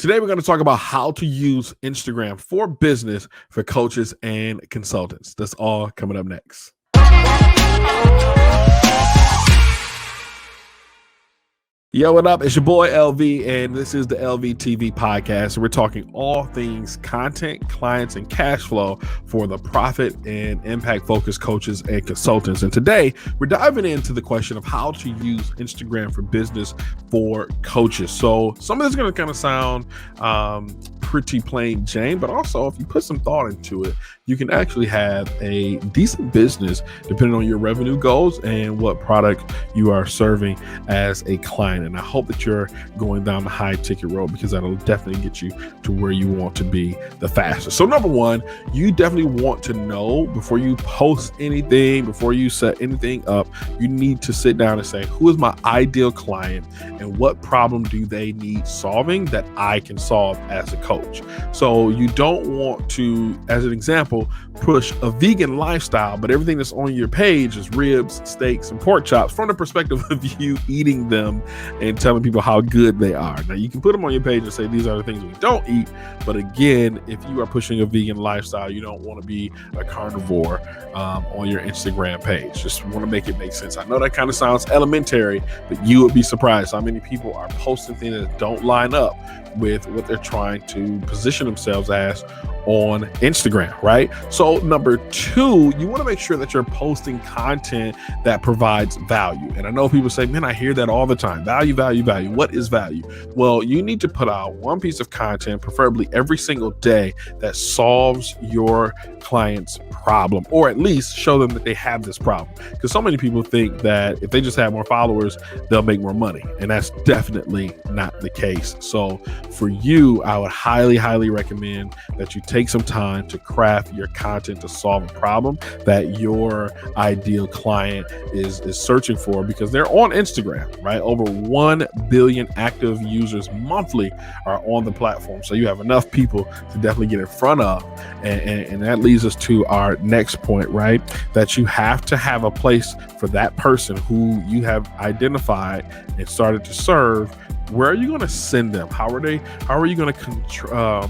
Today, we're going to talk about how to use Instagram for business for coaches and consultants. That's all coming up next. Yo, what up? It's your boy LV, and this is the LV TV podcast. We're talking all things content, clients, and cash flow for the profit and impact focused coaches and consultants. And today, we're diving into the question of how to use Instagram for business for coaches. So some of this is going to kind of sound pretty plain Jane, but also if you put some thought into it, you can actually have a decent business depending on your revenue goals and what product you are serving as a client. And I hope that you're going down the high ticket road, because that'll definitely get you to where you want to be the fastest. So number one, you definitely want to know before you post anything, before you set anything up, you need to sit down and say, who is my ideal client and what problem do they need solving that I can solve as a coach? So you don't want to, as an example, push a vegan lifestyle, but everything that's on your page is ribs, steaks, and pork chops from the perspective of you eating them and telling people how good they are. Now, you can put them on your page and say, these are the things we don't eat. But again, if you are pushing a vegan lifestyle, you don't want to be a carnivore on your Instagram page. Just want to make it make sense. I know that kind of sounds elementary, but you would be surprised how many people are posting things that don't line up with what they're trying to position themselves as on Instagram, right? So number two, you want to make sure that you're posting content that provides value. And I know people say, man, I hear that all the time. Value, value, value. What is value? Well, you need to put out one piece of content, preferably every single day, that solves your client's problem, or at least show them that they have this problem. Because so many people think that if they just have more followers, they'll make more money. And that's definitely not the case. So for you, I would highly, highly recommend that you take some time to craft your content to solve a problem that your ideal client is searching for, because they're on Instagram, right? Over 1 billion active users monthly are on the platform. So you have enough people to definitely get in front of. And that leads us to our next point, right? That you have to have a place for that person who you have identified and started to serve. Where are you going to send them? How are you going to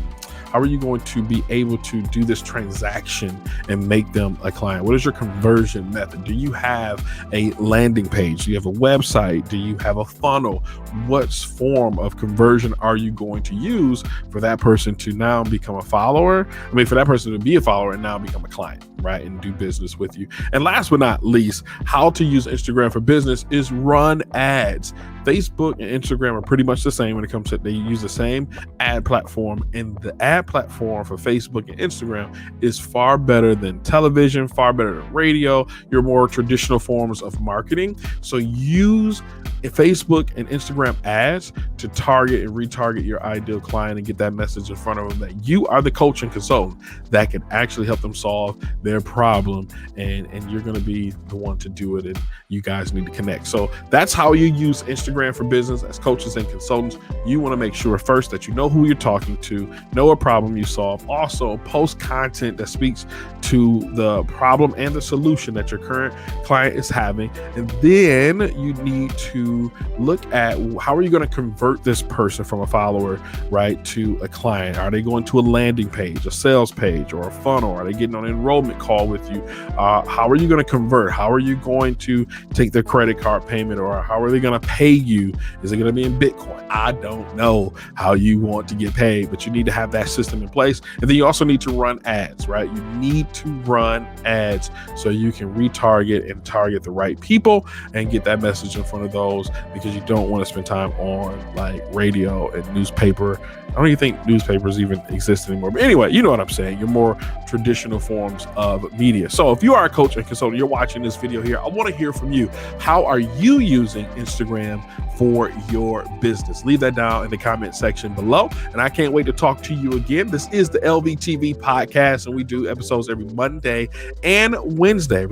how are you going to be able to do this transaction and make them a client? What is your conversion method? Do you have a landing page? Do you have a website? Do you have a funnel? What form of conversion are you going to use for that person to now become a follower? I mean, for that person to be a follower and now become a client, right? And do business with you. And last but not least, how to use Instagram for business is run ads. Facebook and Instagram are pretty much the same when it comes to, they use the same ad platform, and the ad platform for Facebook and Instagram is far better than television, far better than radio, your more traditional forms of marketing. So use Facebook and Instagram ads to target and retarget your ideal client and get that message in front of them that you are the coach and consultant that can actually help them solve their problem, and you're going to be the one to do it, and you guys need to connect. So that's how you use Instagram for business as coaches and consultants. You want to make sure first that you know who you're talking to, know a problem you solve. Also, post content that speaks to the problem and the solution that your current client is having. And then you need to look at how are you going to convert this person from a follower, right, to a client. Are they going to a landing page, a sales page, or a funnel? Are they getting on an enrollment call with you? How are you going to convert? How are you going to take their credit card payment, or how are they going to pay you? Is it going to be in Bitcoin? I don't know how you want to get paid, but you need to have that system in place. And then you also need to run ads, right? You need to run ads so you can retarget and target the right people and get that message in front of those, because you don't want to spend time on like radio and newspaper. I don't even think newspapers even exist anymore. But anyway, you know what I'm saying. Your more traditional forms of media. So if you are a coach and consultant, you're watching this video here, I want to hear from you. How are you using Instagram for your business? Leave that down in the comment section below. And I can't wait to talk to you again. This is the LVTV podcast, and we do episodes every Monday and Wednesday.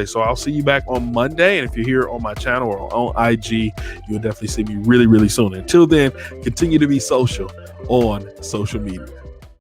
So I'll see you back on Monday. And if you're here on my channel or on IG, you'll definitely see me really, really soon. Until then, continue to be social on social media.